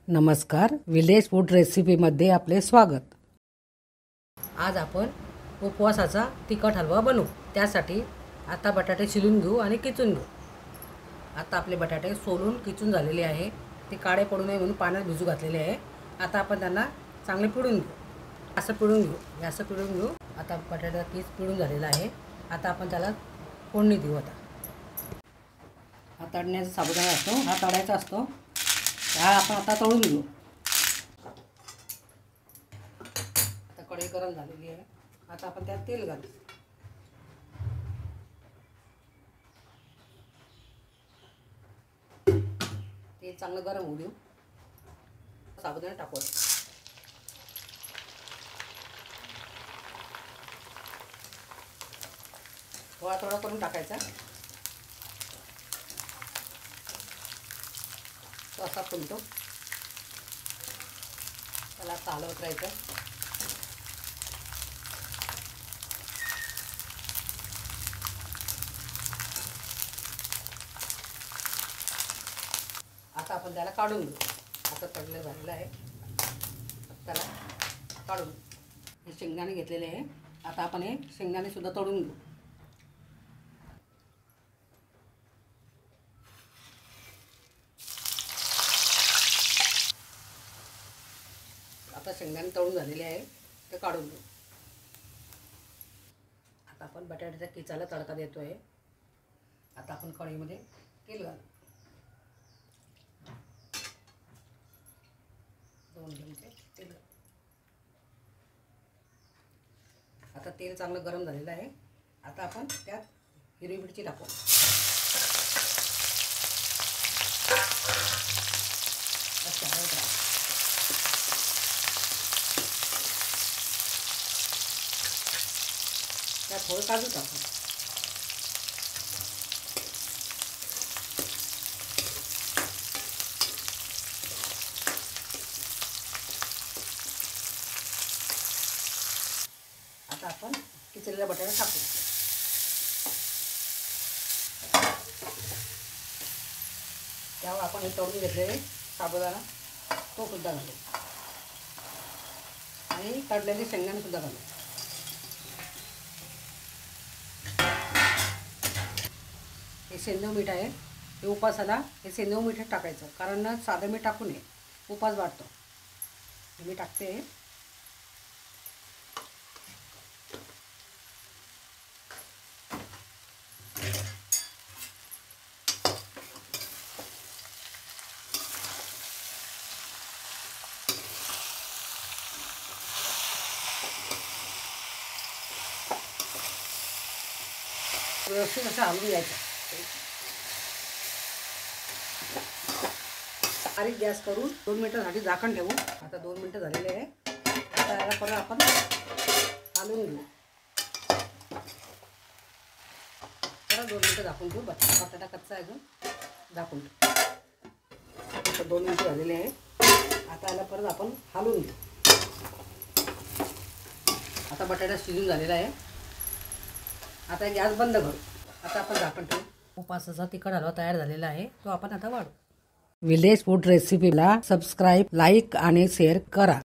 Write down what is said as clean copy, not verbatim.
नमस्कार, village food रेसिपीमध्ये आपले स्वागत। आज आपण उपवासाचा तिखट हलवा बनवू। त्यासाठी आता बटाटे शिलून घेऊ आणि किसून घेऊ। आता आपले बटाटे सोलून किसून झालेले आहे। ते काळे पडू नये म्हणून पाण्यात भिजू घातलेले आहे। आता आपण त्यांना चांगले पिळून घेऊ। असं पिळून घेऊ। आता बटाट्याचा किस पिळून झालेला आहे। आता आपण त्याला फोडणी देऊ। हा तळण्याचा साबुदाणा असतो, हा तळायचा असतो। हा आपण आता तळून घेऊ। आता कढई गरम झालेली आहे। आता आपण त्यात तेल घालू। तेल चांगलं गरम होऊ देऊ। साबुदाणा टाकू। थोडा थोडा करून टाकायचा। तो असा फुलतो, त्याला हलवत राहायचं। आता आपण त्याला काढून घेऊ। आता तळलं झालेलं आहे, त्याला काढून। हे शेंगदाणे घेतलेले आहे। आता आपण हे शेंगदाणे सुद्धा तळून घेऊ। आता शेंगदाणे तळून झालेले आहे, ते काढून घेऊ। आता आपण बटाट्याच्या किसाला तडका देतोय। आता आपण कढईमध्ये तेल घालू। 2 चमचे तेल। आता तेल चांगलं गरम झालेलं आहे। आता आपण त्यात हिरवी मिरची टाकू। त्यात थोडं काजू टाकू। आता आपण किसलेला बटाटा टाकू। त्यावर आपण हे तळून घेतलेले साबुदाणा तो सुद्धा घालू आणि तळलेले शेंगदाणे सुद्धा घालू। हे सेंधव मीठ आहे, हे उपासाला हे सेंधव मीठ टाकायचं, कारण साधं मीठ टाकू नये, उपास वाढतो। मी टाकते। व्यवस्थित असं हलवून घ्यायचं। बारीक गॅस करून 2 मिनिटांसाठी झाकण ठेवू। आता 2 मिनिटं झालेले आहे। आता याला परत आपण हलवून घेऊ। परत 2 मिनिटं झाकून ठेवू। बटाटा कच्चा आहे अजून, झाकून ठेवू। आता 2 मिनिटं झालेले आहे। आता याला परत आपण हलवून घेऊ। आता बटाटा शिजून झालेला आहे। आता गॅस बंद करू। आता आपण झाकण ठेवू। उपासाचा तिखट हलवा तयार झालेला आहे, तो आपण आता वाढू। विलेज फूड रेसिपीला सबस्क्राईब, लाईक आणि शेअर करा।